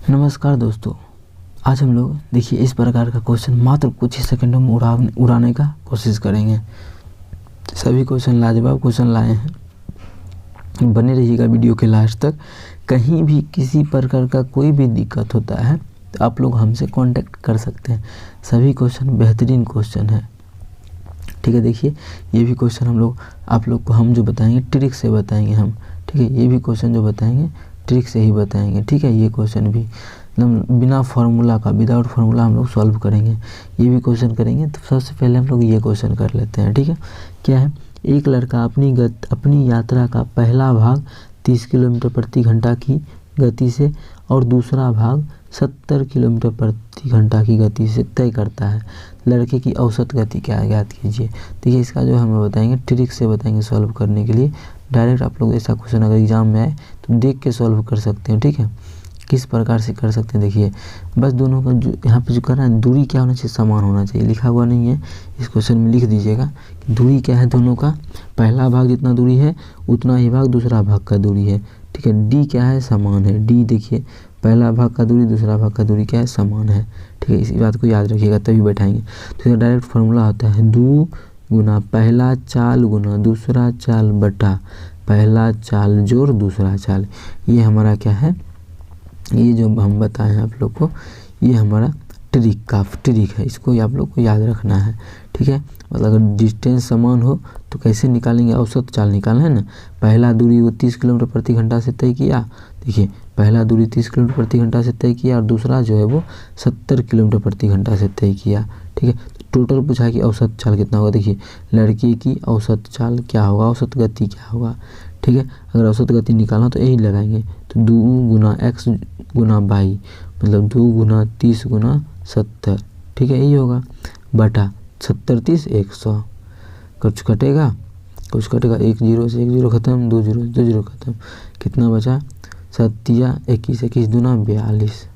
नमस्कार दोस्तों, आज हम लोग देखिए इस प्रकार का क्वेश्चन मात्र कुछ ही सेकंडों में उड़ाने का कोशिश करेंगे। सभी क्वेश्चन लाजवाब क्वेश्चन लाए हैं। बने रहिएगा वीडियो के लास्ट तक। कहीं भी किसी प्रकार का कोई भी दिक्कत होता है तो आप लोग हमसे कांटेक्ट कर सकते हैं। सभी क्वेश्चन बेहतरीन क्वेश्चन है, ठीक है। देखिए ये भी क्वेश्चन आप लोग को हम जो बताएंगे ट्रिक से बताएंगे हम, ठीक है। ये भी क्वेश्चन जो बताएंगे ट्रिक से ही बताएंगे, ठीक है। ये क्वेश्चन भी मतलब बिना फार्मूला का, विदाउट फार्मूला हम लोग सॉल्व करेंगे। ये भी क्वेश्चन करेंगे। तो सबसे पहले हम लोग ये क्वेश्चन कर लेते हैं, ठीक है। क्या है, एक लड़का अपनी यात्रा का पहला भाग 30 किलोमीटर प्रति घंटा की गति से और दूसरा भाग 70 किलोमीटर प्रति घंटा की गति से तय करता है। लड़के की औसत गति क्या है, ज्ञात कीजिए। देखिए इसका जो हमें बताएंगे ट्रिक से बताएंगे सॉल्व करने के लिए। डायरेक्ट आप लोग ऐसा क्वेश्चन अगर एग्जाम में आए तो देख के सॉल्व कर सकते हैं, ठीक है। किस प्रकार से कर सकते हैं देखिए, बस दोनों का जो यहाँ पे जो करना है, दूरी क्या होना चाहिए, समान होना चाहिए। लिखा हुआ नहीं है, इस क्वेश्चन में लिख दीजिएगा कि दूरी क्या है दोनों का, पहला भाग जितना दूरी है उतना ही भाग दूसरा भाग का दूरी है, ठीक है। डी क्या है, समान है। डी देखिए पहला भाग का दूरी दूसरा भाग का दूरी क्या है, समान है, ठीक है। इसी बात को याद रखिएगा तभी बैठाएंगे। तो इसका डायरेक्ट फार्मूला होता है 2 गुना पहला चाल गुना दूसरा चाल बटा पहला चाल जोड़ दूसरा चाल। ये हमारा क्या है, ये जो हम बताए हैं आप लोग को, ये हमारा ट्रिक है। इसको आप लोग को याद रखना है, ठीक है। मतलब अगर डिस्टेंस समान हो तो कैसे निकालेंगे, औसत चाल निकालना है ना। पहला दूरी वो 30 किलोमीटर प्रति घंटा से तय किया, देखिए पहला दूरी 30 किलोमीटर प्रति घंटा से तय किया और दूसरा जो है वो 70 किलोमीटर प्रति घंटा से तय किया, ठीक है। टोटल पूछा कि औसत चाल कितना होगा। देखिए लड़की की औसत चाल क्या होगा, औसत गति क्या होगा, ठीक है। अगर औसत गति निकालना तो यही लगाएंगे, तो 2 गुना x गुना y मतलब 2 गुना 30 गुना 70, ठीक है, यही होगा बटा 70 30 100। कुछ कटेगा, एक जीरो से एक जीरो खत्म, 2 जीरो 2 जीरो खत्म, कितना बचा, 7 21 21 दूना 42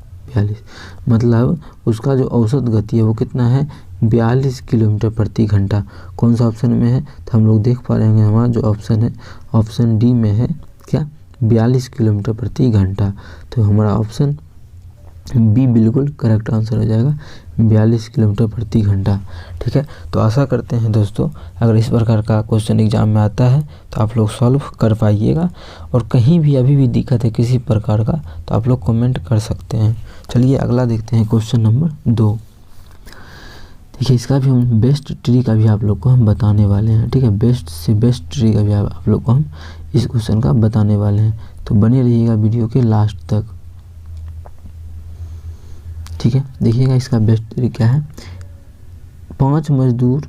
मतलब उसका जो औसत गति है वो कितना है, 42 किलोमीटर प्रति घंटा। कौन सा ऑप्शन में है, तो हम लोग देख पा रहे हैं हमारा जो ऑप्शन है ऑप्शन डी में है क्या, 42 किलोमीटर प्रति घंटा। तो हमारा ऑप्शन बी बिल्कुल करेक्ट आंसर हो जाएगा, 42 किलोमीटर प्रति घंटा, ठीक है। तो आशा करते हैं दोस्तों अगर इस प्रकार का क्वेश्चन एग्जाम में आता है तो आप लोग सॉल्व कर पाइएगा। और कहीं भी अभी भी दिक्कत है किसी प्रकार का तो आप लोग कमेंट कर सकते हैं। चलिए अगला देखते हैं क्वेश्चन नंबर 2। देखिए इसका भी हम बेस्ट ट्रिक अभी आप लोग को हम बताने वाले हैं, ठीक है। बेस्ट से बेस्ट ट्रिक अभी आप लोग को हम इस क्वेश्चन का बताने वाले हैं, तो बने रहिएगा वीडियो के लास्ट तक, ठीक है। देखिएगा इसका बेस्ट ट्रिक क्या है, 5 मजदूर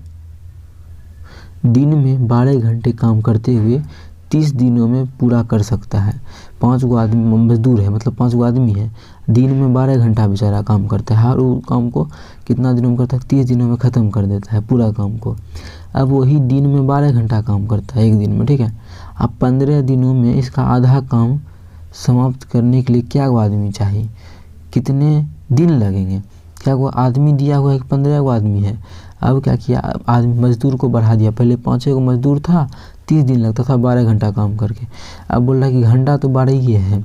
दिन में 12 घंटे काम करते हुए 30 दिनों में पूरा कर सकता है। 5 गो आदमी मजदूर है, मतलब 5 गो आदमी है, दिन में 12 घंटा बेचारा काम करता है। हर वो काम को कितना दिनों में करता है, 30 दिनों में ख़त्म कर देता है पूरा काम को। अब वही दिन में 12 घंटा काम करता है एक दिन में, ठीक है। अब 15 दिनों में इसका आधा काम समाप्त करने के लिए क्या गो आदमी चाहिए, कितने दिन लगेंगे। क्या वो आदमी दिया हुआ है कि 15 गो आदमी है। अब क्या किया, आदमी मजदूर को बढ़ा दिया, पहले 5 गो मजदूर था, 30 दिन लगता था 12 घंटा काम करके। अब बोल रहा है कि घंटा तो 12 ही है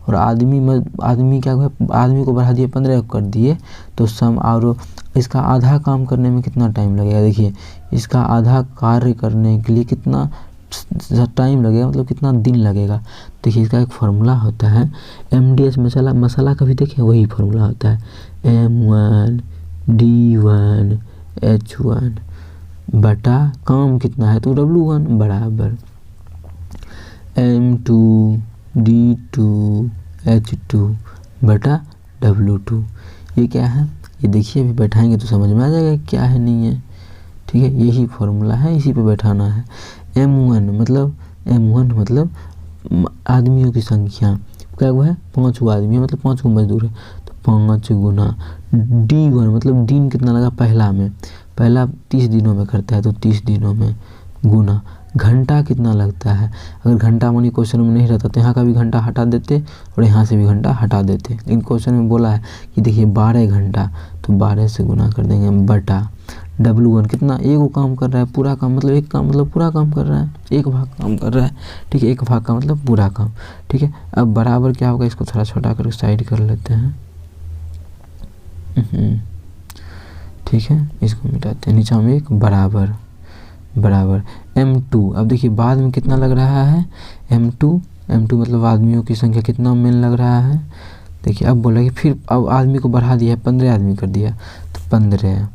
और आदमी क्या हुआ, आदमी को बढ़ा दिए 15 कर दिए, तो सम और इसका आधा काम करने में कितना टाइम लगेगा। देखिए इसका आधा कार्य करने के लिए कितना टाइम लगेगा, मतलब कितना दिन लगेगा। देखिए इसका एक फार्मूला होता है MDH मसाला का भी देखिए वही फार्मूला होता है, M1 D1 H1 बटा काम कितना है तो W1 बराबर M2 D2 H2 बटा W2। ये क्या है, ये देखिए अभी बैठाएंगे तो समझ में आ जाएगा क्या है नहीं है, ठीक है। यही फार्मूला है, इसी पे बैठाना है। M1 मतलब आदमियों की संख्या, क्या हुआ है 5 गो आदमी है, मतलब 5 गो मजदूर है, तो 5 गुना D1 मतलब दिन कितना लगा, पहला 30 दिनों में करता है तो 30 दिनों में गुना घंटा कितना लगता है। अगर घंटा मानी क्वेश्चन में नहीं रहता तो यहाँ का भी घंटा हटा देते और यहाँ से भी घंटा हटा देते, लेकिन क्वेश्चन में बोला है कि देखिए 12 घंटा, तो 12 से गुना कर देंगे बटा W1 कितना, एक वो काम कर रहा है पूरा काम, मतलब एक काम मतलब पूरा काम कर रहा है, एक भाग काम कर रहा है, ठीक है, एक भाग का मतलब पूरा काम, ठीक है। अब बराबर क्या होगा, इसको थोड़ा छोटा करके साइड कर लेते हैं, ठीक है, इसको मिटाते हैं, नीचा में एक बराबर M2। अब देखिए बाद में कितना लग रहा है, M2 मतलब आदमियों की संख्या कितना मेन लग रहा है, देखिए अब बोला कि फिर अब आदमी को बढ़ा दिया है, 15 आदमी कर दिया, तो 15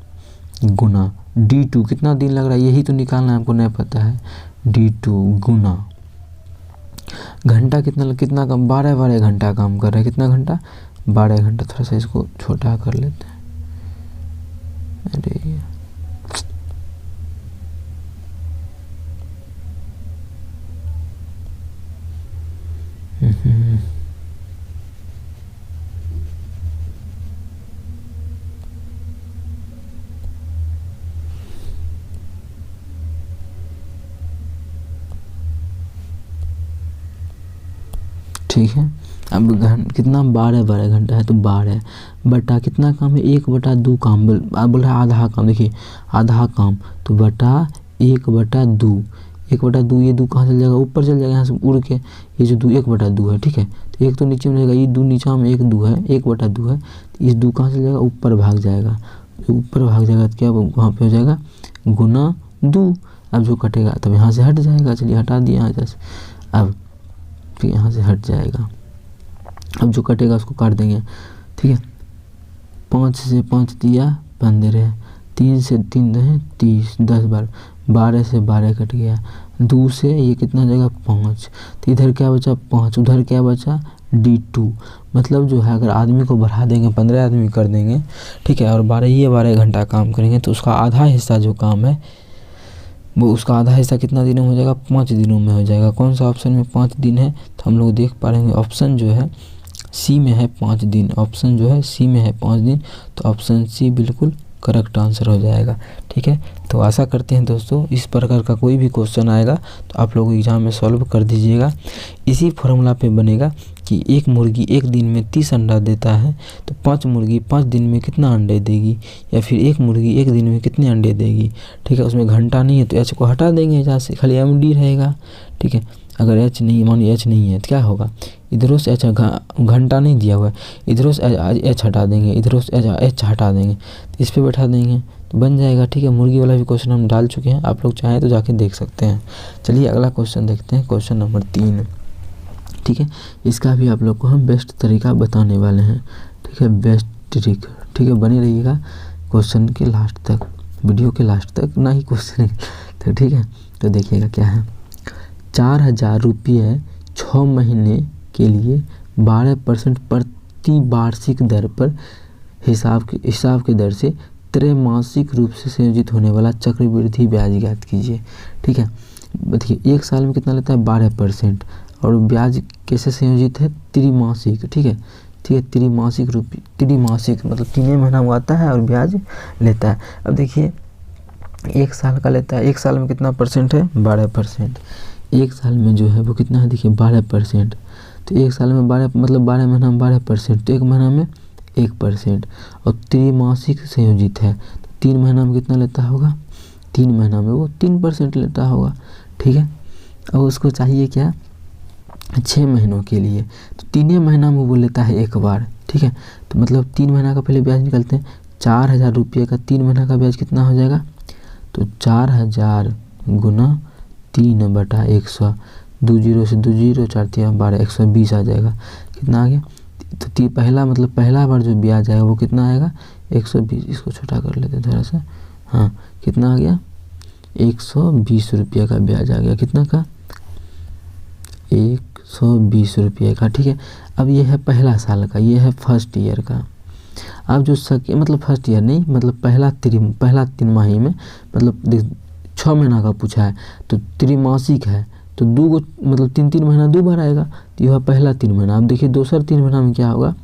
गुना D2 कितना दिन लग रहा है, यही तो निकालना है, हमको नहीं पता है, D2 गुना घंटा कितना कम, 12 घंटा काम कर रहा है, कितना घंटा, 12 घंटा। थोड़ा सा इसको छोटा कर लेते हैं, अरे ठीक है। अब कितना 12 घंटा है, तो 12 बटा कितना काम है, 1/2 काम, बोल रहा है आधा काम, देखिए आधा काम, तो बटा 1/2, 1/2, ये 2 कहाँ चल जाएगा, ऊपर चल जाएगा यहाँ से उड़ के, ये जो 1/2 है, ठीक है, तो एक तो नीचे में रहेगा, ये 2 नीचा में 1/2 है, 1/2 है, तो इस 2 कहाँ चल जाएगा, ऊपर भाग जाएगा, ऊपर भाग जाएगा तो क्या वहाँ पे हो जाएगा गुना 2। अब जो कटेगा तब यहाँ से हट जाएगा, चलिए हटा दिया यहाँ से, अब फिर यहाँ से हट जाएगा, अब जो कटेगा उसको काट देंगे, ठीक है। 5 से 5 दिया 15, 3 से 3 दे 30, 10 12 से 12 कट गया, 2 से ये कितना जाएगा 5, तो इधर क्या बचा 5, उधर क्या बचा D2। मतलब जो है अगर आदमी को बढ़ा देंगे, 15 आदमी कर देंगे, ठीक है, और 12 घंटा काम करेंगे, तो उसका आधा हिस्सा जो काम है वो उसका आधा हिस्सा कितना दिनों में हो जाएगा, 5 दिनों में हो जाएगा। कौन सा ऑप्शन में 5 दिन है, तो हम लोग देख पा रहे हैं ऑप्शन जो है सी में है 5 दिन, ऑप्शन जो है सी में है 5 दिन, तो ऑप्शन सी बिल्कुल करेक्ट आंसर हो जाएगा, ठीक है। तो आशा करते हैं दोस्तों इस प्रकार का कोई भी क्वेश्चन आएगा तो आप लोग एग्जाम में सॉल्व कर दीजिएगा। इसी फॉर्मूला पे बनेगा कि एक मुर्गी एक दिन में 30 अंडा देता है, तो 5 मुर्गी 5 दिन में कितना अंडे देगी, या फिर एक मुर्गी एक दिन में कितने अंडे देगी, ठीक है। उसमें घंटा नहीं है तो एच को हटा देंगे, जहाँ से खाली MD रहेगा, ठीक है। अगर एच नहीं, मानिए एच नहीं है तो क्या होगा, इधरों से एच, घंटा नहीं दिया हुआ है, इधरों से एच हटा देंगे, इधरों से एच हटा देंगे, तो इस पर बैठा देंगे तो बन जाएगा, ठीक है। मुर्गी वाला भी क्वेश्चन हम डाल चुके हैं, आप लोग चाहें तो जाके देख सकते हैं। चलिए अगला क्वेश्चन देखते हैं, क्वेश्चन नंबर 3, ठीक है। इसका भी आप लोग को हम बेस्ट तरीका बताने वाले हैं, ठीक है, बेस्ट ट्रिक, ठीक है। बने रहिएगा क्वेश्चन के लास्ट तक, वीडियो के लास्ट तक, ना ही क्वेश्चन तो, ठीक है। तो देखिएगा क्या है, 4000 रुपये 6 महीने के लिए 12% प्रति वार्षिक दर पर हिसाब के दर से त्रैमासिक रूप से संयोजित होने वाला चक्रवृद्धि ब्याज ज्ञात कीजिए, ठीक है। देखिए 1 साल में कितना लेता है 12%, और ब्याज कैसे संयोजित है त्रिमासिक, ठीक है, त्रिमासिक मतलब 3 महीना में आता है और ब्याज लेता है। अब देखिए 1 साल का लेता है, 1 साल में कितना परसेंट है 12%, 1 साल में जो है वो कितना है देखिए 12%, तो 1 साल में 12 मतलब 12 महीना में 12%, तो 1 महीना में 1%, और त्रिमासिक संयोजित है तो 3 महीना में कितना लेता होगा, 3 महीना में वो 3% लेता होगा, ठीक है। और उसको चाहिए क्या 6 महीनों के लिए, तो 3 महीना में वो लेता है एक बार, ठीक है। तो मतलब 3 महीना का पहले ब्याज निकलते हैं, 4000 रुपये का 3 महीना का ब्याज कितना हो जाएगा, तो 4000 गुना 3/100, 2 0 से 2 0, 4 3 12, 120 आ जाएगा, कितना आ गया, तो पहला मतलब पहला बार जो ब्याज आएगा वो कितना आएगा 120, इसको छोटा कर लेते हैं थोड़ा सा, हाँ कितना आ गया 120 रुपये का ब्याज आ गया, कितना का 120 रुपये का, ठीक है। अब ये है पहला साल का, ये है फर्स्ट ईयर का। अब जो मतलब फर्स्ट ईयर नहीं, मतलब पहला 3 माही में, मतलब 6 महीना का पूछा है तो त्रिमासिक है, तो 2 मतलब 3 महीना 2 बार आएगा, तो यह पहला 3 महीना। अब देखिए दूसरा 3 महीना में क्या होगा,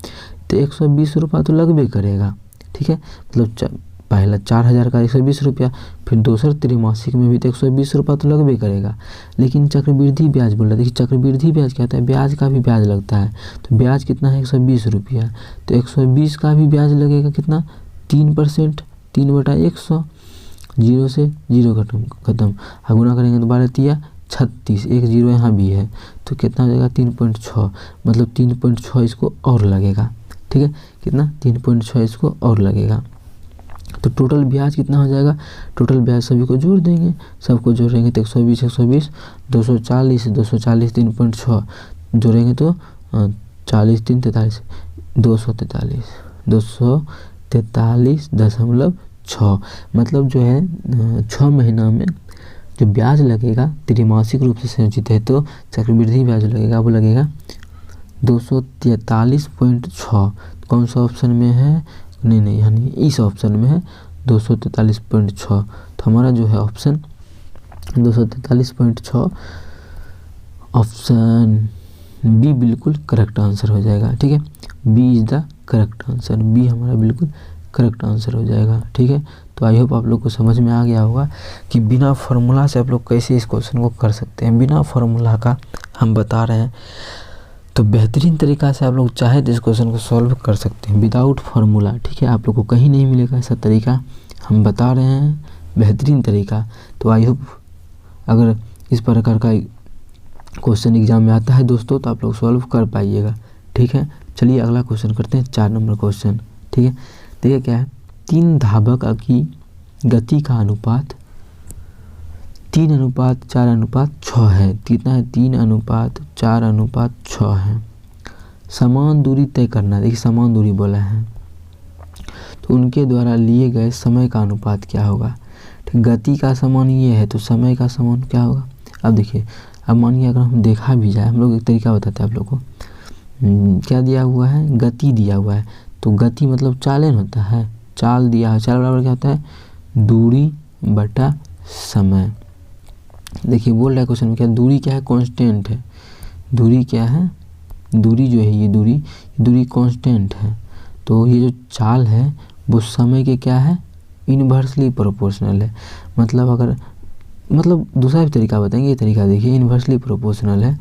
तो 120 रुपया तो लगभग करेगा, ठीक है। मतलब पहला 4000 का 120 रुपया, फिर दूसरा त्रिमासिक में भी तो 120 रुपया तो लगभग करेगा। लेकिन चक्रवृद्धि ब्याज बोल रहा है, देखिए चक्रवृद्धि ब्याज क्या होता है, ब्याज का भी ब्याज लगता है, तो ब्याज कितना है 120 रुपया, तो 120 का भी ब्याज लगेगा कितना 3%, 3/100, जीरो से जीरो खत्म, गुना करेंगे तो 12 तिया 36, एक जीरो यहाँ भी है तो कितना हो जाएगा 3.6, मतलब 3.6 इसको और लगेगा। ठीक है, कितना 3.6 इसको और लगेगा। तो टोटल ब्याज कितना हो जाएगा, टोटल ब्याज सभी को जोड़ देंगे, सबको जोड़ेंगे तो 120 120 240 240 3.6 जोड़ेंगे तो 40 3 43 243.6, मतलब जो है 6 महीना में जो ब्याज लगेगा त्रिमासिक रूप से संयोजित है तो चक्रवृद्धि ब्याज लगेगा, वो लगेगा 243.6। कौन सा ऑप्शन में है, नहीं यानी इस ऑप्शन में है 243.6। तो हमारा जो है ऑप्शन 243.6 ऑप्शन बी बिल्कुल करेक्ट आंसर हो जाएगा। ठीक है, B is the correct answer, B हमारा बिल्कुल करेक्ट आंसर हो जाएगा। ठीक है, तो आई होप आप लोग को समझ में आ गया होगा कि बिना फार्मूला से आप लोग कैसे इस क्वेश्चन को कर सकते हैं। बिना फार्मूला का हम बता रहे हैं, तो बेहतरीन तरीका से आप लोग चाहे तो इस क्वेश्चन को सॉल्व कर सकते हैं विदाउट फार्मूला। ठीक है, आप लोग को कहीं नहीं मिलेगा ऐसा तरीका, हम बता रहे हैं बेहतरीन तरीका। तो आई होप अगर इस प्रकार का क्वेश्चन एग्जाम में आता है दोस्तों तो आप लोग सॉल्व कर पाइएगा। ठीक है, चलिए अगला क्वेश्चन करते हैं, 4 नंबर क्वेश्चन। ठीक है, देखिए क्या है, 3 धावक की गति का अनुपात 3:4:6 है। कितना है, 3:4:6 है। समान दूरी तय करना, देखिए समान दूरी बोला है तो उनके द्वारा लिए गए समय का अनुपात क्या होगा। ठीक, गति का समान ये है तो समय का समान क्या होगा। अब देखिए, अब मानिए अगर हम देखा भी जाए, हम लोग एक तरीका बताते हैं आप लोग को, क्या दिया हुआ है, गति दिया हुआ है, तो गति मतलब चालन होता है, चाल दिया है, चाल बराबर क्या होता है, दूरी बटा समय। देखिए बोल रहा है क्वेश्चन में क्या, दूरी क्या है, कांस्टेंट है, दूरी क्या है, दूरी जो है ये दूरी कांस्टेंट है, तो ये जो चाल है वो समय के क्या है, इन्वर्सली प्रोपोर्शनल है। मतलब दूसरा भी तरीका बताएंगे, ये तरीका देखिए, इन्वर्सली प्रोपोर्शनल है।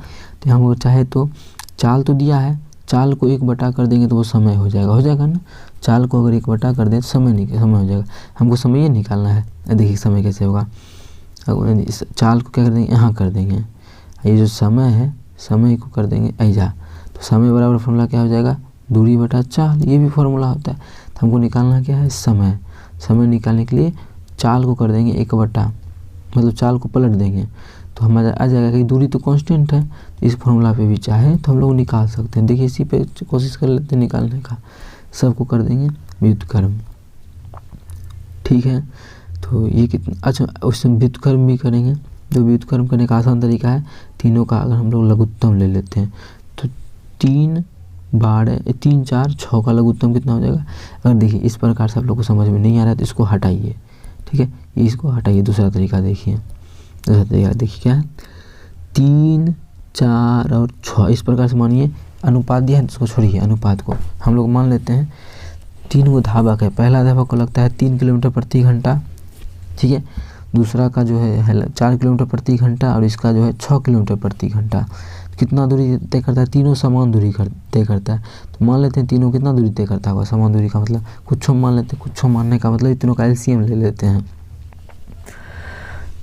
तो हम अगर चाहे तो चाल तो दिया है, चाल को 1 कर देंगे तो वो समय हो जाएगा ना, चाल को अगर 1 कर दें तो समय हो जाएगा। हमको समय ये निकालना है, देखिए समय कैसे होगा, इस चाल को क्या कर देंगे, यहाँ कर देंगे, ये जो समय है समय को कर देंगे ऐजा, तो समय बराबर फॉर्मूला क्या हो जाएगा, दूरी बटा चाल, ये भी फॉर्मूला होता है। तो हमको निकालना क्या है, समय निकालने के लिए चाल को कर देंगे 1 मतलब चाल को पलट देंगे तो हमारा आ जाएगा कि दूरी तो कांस्टेंट है, इस फॉर्मूला पे भी चाहे तो हम लोग निकाल सकते हैं। देखिए इसी पे कोशिश कर लेते हैं निकालने का, सबको कर देंगे व्युत्क्रम। ठीक है, तो ये कितना, अच्छा उससे व्युत्क्रम भी करेंगे, जो व्युत्क्रम करने का आसान तरीका है, तीनों का अगर हम लोग लघुत्तम ले लेते हैं तो 3 4 6 का लघुत्तम कितना हो जाएगा। अगर देखिए इस प्रकार से आप लोग को समझ में नहीं आ रहा है तो इसको हटाइए। ठीक है, इसको हटाइए, दूसरा तरीका देखिए, क्या है, 3 4 और 6 इस प्रकार से मानिए अनुपात दिया है, इसको छोड़िए, अनुपात को हम लोग मान लेते हैं 3 धावक है, पहला धावक को लगता है 3 किलोमीटर प्रति घंटा। ठीक है, दूसरा का जो है 4 किलोमीटर प्रति घंटा और इसका जो है 6 किलोमीटर प्रति घंटा। कितना दूरी तय करता है, तीनों समान दूरी तय करता है। तो मान लेते हैं तीनों कितना दूरी तय करता होगा, समान दूरी का मतलब कुछ मान लेते हैं, कुछ मानने का मतलब तीनों का एलसीएम ले लेते हैं।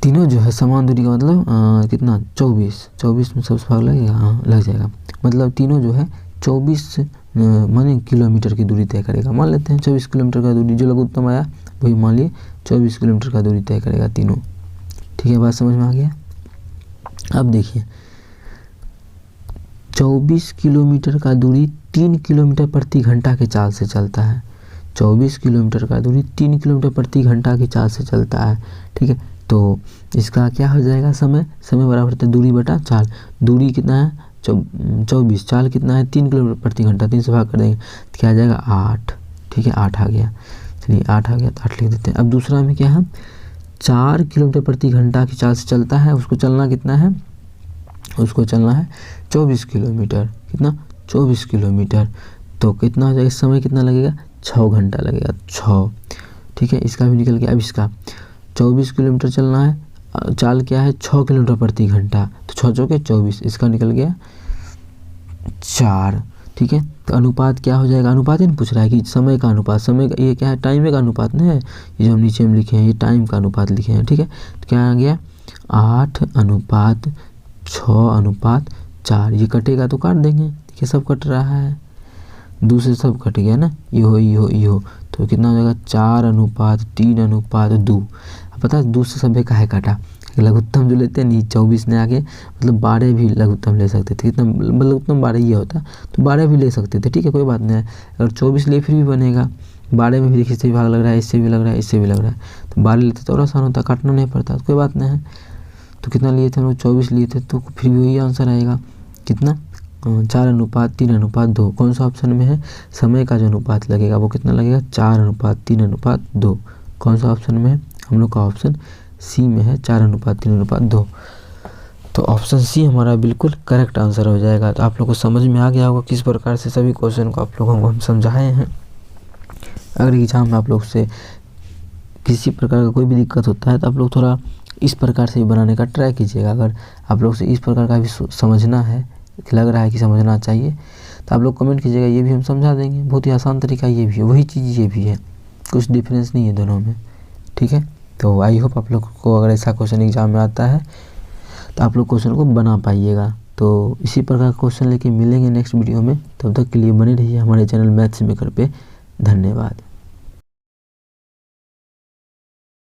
तीनों जो है समान दूरी का मतलब कितना, 24 में सबसे भाग लगेगा, हाँ लग जाएगा, मतलब तीनों जो है 24 माने किलोमीटर की दूरी तय करेगा। मान लेते हैं 24 किलोमीटर का दूरी, जो लघुत्तम आया वही मान लिए 24 किलोमीटर का दूरी तय करेगा तीनों। ठीक है, बात समझ में आ गया। अब देखिए 24 किलोमीटर का दूरी 3 किलोमीटर प्रति घंटा के चाल से चलता है। 24 किलोमीटर का दूरी 3 किलोमीटर प्रति घंटा की चाल से चलता है। ठीक है, तो इसका क्या हो जाएगा, समय बराबर होता है दूरी बटा चाल। दूरी कितना है 24, चाल कितना है 3 किलोमीटर प्रति घंटा, 3 से भाग कर देंगे तो क्या आ जाएगा 8। ठीक है, 8 आ गया, चलिए 8 आ गया तो 8 लिख देते हैं। अब दूसरा में क्या है, 4 किलोमीटर प्रति घंटा की चाल से चलता है, उसको चलना कितना है, उसको चलना है 24 किलोमीटर, कितना 24 किलोमीटर, तो कितना हो जाएगा, समय कितना लगेगा 6 घंटा लगेगा, 6। ठीक है, इसका भी निकल गया। अब इसका 24 किलोमीटर चलना है, चाल क्या है 6 किलोमीटर प्रति घंटा, तो 6 चौके 24, इसका निकल गया 4। ठीक है। तो अनुपात क्या हो जाएगा, अनुपात ही पूछ रहा है कि समय का अनुपात, समय का ये क्या है, टाइम का अनुपात नहीं है, ये जो हम नीचे में लिखे हैं ये टाइम का अनुपात लिखे हैं, ठीक है। तो क्या आ गया 8:6:4, ये कटेगा तो काट देंगे, देखिए सब कट रहा है, 2 से सब कट गया ना, ये हो, तो कितना हो जाएगा 4:3:2। अब पता है 2 से सब का है काटा, लघुत्तम जो लेते हैं नहीं 24 ने आगे, मतलब 12 भी लघुत्तम ले सकते थे, कितना लघुत्तम 12 ही होता, तो 12 भी ले सकते थे, ठीक है, कोई बात नहीं है। अगर 24 लिए फिर भी बनेगा, 12 में भी देखिए इससे भी भाग लग रहा है, इससे भी लग रहा है, इससे भी लग रहा है, तो 12 लेते तो और आसान होता, काटना नहीं पड़ता, तो कोई बात नहीं है। तो कितना लिए थे हम लोग, 24 लिए थे, तो फिर भी वही आंसर आएगा, कितना 4:3:2। कौन सा ऑप्शन में है, समय का जो अनुपात लगेगा वो कितना लगेगा 4:3:2। कौन सा ऑप्शन में है, हम लोग का ऑप्शन सी में है 4:3:2। तो ऑप्शन सी हमारा बिल्कुल करेक्ट आंसर हो जाएगा। तो आप लोग को समझ में आ गया होगा किस प्रकार से सभी क्वेश्चन को आप लोगों को हम समझाए हैं। अगर एग्जाम में आप लोग से किसी प्रकार का कोई भी दिक्कत होता है तो आप लोग थोड़ा इस प्रकार से बनाने का ट्राई कीजिएगा। अगर आप लोग से इस प्रकार का भी समझना है, लग रहा है कि समझना चाहिए, तो आप लोग कमेंट कीजिएगा, ये भी हम समझा देंगे। बहुत ही आसान तरीका ये भी है, वही चीज़ ये भी है, कुछ डिफरेंस नहीं है दोनों में, ठीक है। तो आई होप आप लोग को अगर ऐसा क्वेश्चन एग्जाम में आता है तो आप लोग क्वेश्चन को बना पाइएगा। तो इसी प्रकार का क्वेश्चन लेके मिलेंगे नेक्स्ट वीडियो में, तब तक के लिए बने रहिए हमारे चैनल मैथ्स मेकर पे। धन्यवाद।